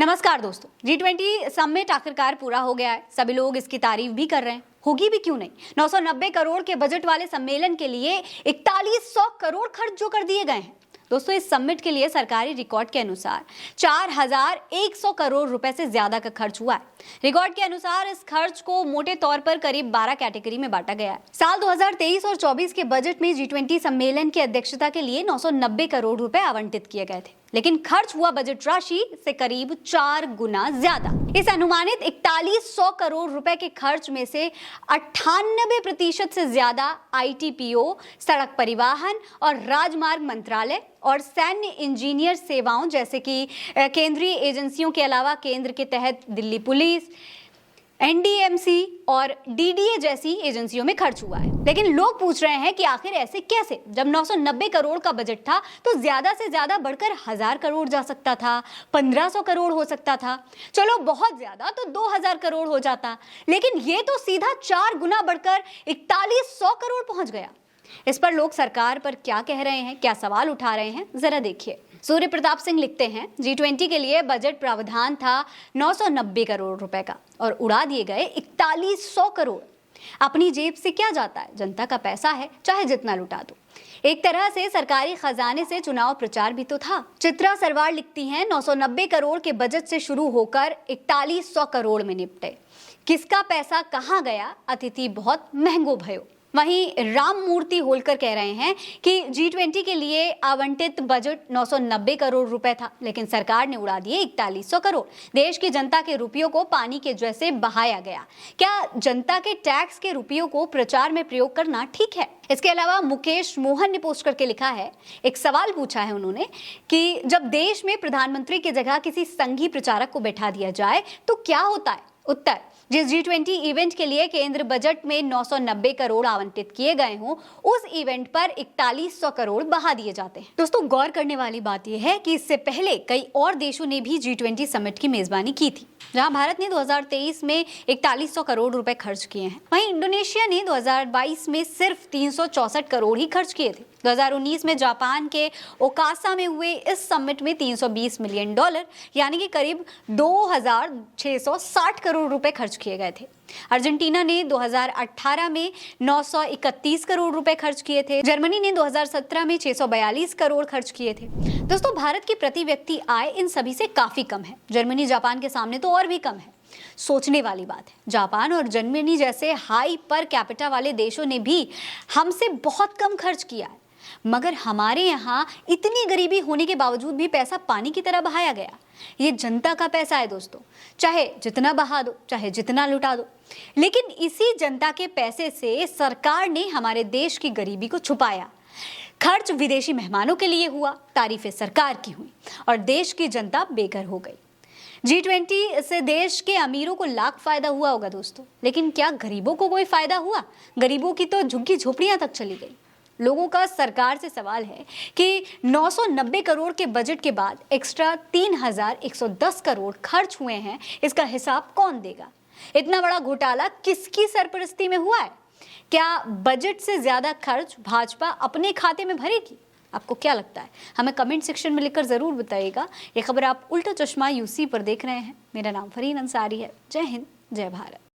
नमस्कार दोस्तों, G20 summit आखिरकार पूरा हो गया है। सभी लोग इसकी तारीफ भी कर रहे हैं, होगी भी क्यों नहीं। 990 करोड़ के बजट वाले सम्मेलन के लिए 4100 करोड़ खर्च जो कर दिए गए हैं। दोस्तों, इस समिट के लिए सरकारी रिकॉर्ड के अनुसार 4100 करोड़ रुपए से ज्यादा का खर्च हुआ है। रिकॉर्ड के अनुसार इस खर्च को मोटे तौर पर करीब 12 कैटेगरी में बांटा गया है। साल 2023 और 24 के बजट में G20 सम्मेलन की अध्यक्षता के लिए 990 करोड़ रुपए आवंटित किए गए थे, लेकिन खर्च हुआ बजट राशि से करीब 4 गुना ज्यादा। इस अनुमानित 4100 करोड़ रुपए के खर्च में से 98% से ज्यादा ITPO, सड़क परिवहन और राजमार्ग मंत्रालय और सैन्य इंजीनियर सेवाओं जैसे कि केंद्रीय एजेंसियों के अलावा केंद्र के तहत दिल्ली पुलिस, NDMC और DDA जैसी एजेंसियों में खर्च हुआ है। लेकिन लोग पूछ रहे हैं कि आखिर ऐसे कैसे, जब 990 करोड़ का बजट था तो ज्यादा से ज्यादा बढ़कर 1000 करोड़ जा सकता था, 1500 करोड़ हो सकता था, चलो बहुत ज्यादा तो 2000 करोड़ हो जाता, लेकिन ये तो सीधा 4 गुना बढ़कर 4100 करोड़ पहुंच गया। इस पर लोग सरकार पर क्या कह रहे हैं, क्या सवाल उठा रहे हैं, जरा देखिए। सूर्य प्रताप सिंह लिखते हैं, G20 के लिए बजट प्रावधान था 990 करोड़ रुपए का और उड़ा दिए गए 4100 करोड़। अपनी जेब से क्या जाता है, जनता का पैसा है, चाहे जितना लुटा दो। एक तरह से सरकारी खजाने से चुनाव प्रचार भी तो था। चित्रा सरवार लिखती हैं, 990 करोड़ के बजट से शुरू होकर 4100 करोड़ में निपटे। किसका पैसा कहाँ गया, अतिथि बहुत महंगो भयो। वहीं राम मूर्ति होलकर कह रहे हैं कि G20 के लिए आवंटित बजट 990 करोड़ रुपए था, लेकिन सरकार ने उड़ा दिए 4100 करोड़। देश की जनता के रुपयों को पानी के जैसे बहाया गया। क्या जनता के टैक्स के रुपयों को प्रचार में प्रयोग करना ठीक है? इसके अलावा मुकेश मोहन ने पोस्ट करके लिखा है, एक सवाल पूछा है उन्होंने कि जब देश में प्रधानमंत्री की जगह किसी संघी प्रचारक को बैठा दिया जाए तो क्या होता है? उत्तर, जिस G20 इवेंट के लिए केंद्र बजट में 990 करोड़ आवंटित किए गए हों, उस इवेंट पर 4100 करोड़ बहा दिए जाते हैं। दोस्तों, गौर करने वाली बात यह है कि इससे पहले कई और देशों ने भी G20 समिट की मेजबानी की थी, जहां भारत ने 2023 में 4100 करोड़ रुपए खर्च किए हैं। वहीं इंडोनेशिया ने 2022 में सिर्फ 364 करोड़ ही खर्च किए थे। 2019 में जापान के ओकासा में हुए इस समिट में $320 मिलियन यानी कि करीब 2660 करोड़ रुपए खर्च किए गए थे। अर्जेंटीना ने 2018 में 931 करोड़ रुपए खर्च किए थे। जर्मनी ने 2017 में 642 करोड़ खर्च किए थे। दोस्तों, भारत की प्रति व्यक्ति आय इन सभी से काफी कम है। जर्मनी जापान के सामने तो और भी कम है। सोचने वाली बात है, जापान और जर्मनी जैसे हाई पर कैपिटा वाले देशों ने भी हमसे बहुत कम खर्च किया है, मगर हमारे यहाँ इतनी गरीबी होने के बावजूद भी पैसा पानी की तरह बहाया गया। ये जनता का पैसा है दोस्तों, चाहे जितना बहा दो, चाहे जितना लुटा दो, लेकिन इसी जनता के पैसे से सरकार ने हमारे देश की गरीबी को छुपाया। खर्च विदेशी मेहमानों के लिए हुआ, तारीफें सरकार की हुई और देश की जनता बेघर हो गई। G20 से देश के अमीरों को लाख फायदा हुआ होगा दोस्तों, लेकिन क्या गरीबों को कोई फायदा हुआ? गरीबों की तो झुग्गी झोपड़ियां तक चली गई। लोगों का सरकार से सवाल है कि 990 करोड़ के बजट के बाद एक्स्ट्रा 3110 करोड़ खर्च हुए हैं, इसका हिसाब कौन देगा? इतना बड़ा घोटाला किसकी सरपरस्ती में हुआ है? क्या बजट से ज्यादा खर्च भाजपा अपने खाते में भरेगी? आपको क्या लगता है? हमें कमेंट सेक्शन में लिखकर जरूर बताइएगा। ये खबर आप उल्टा चश्मा UC पर देख रहे हैं। मेरा नाम फरीन अंसारी है। जय हिंद, जय भारत।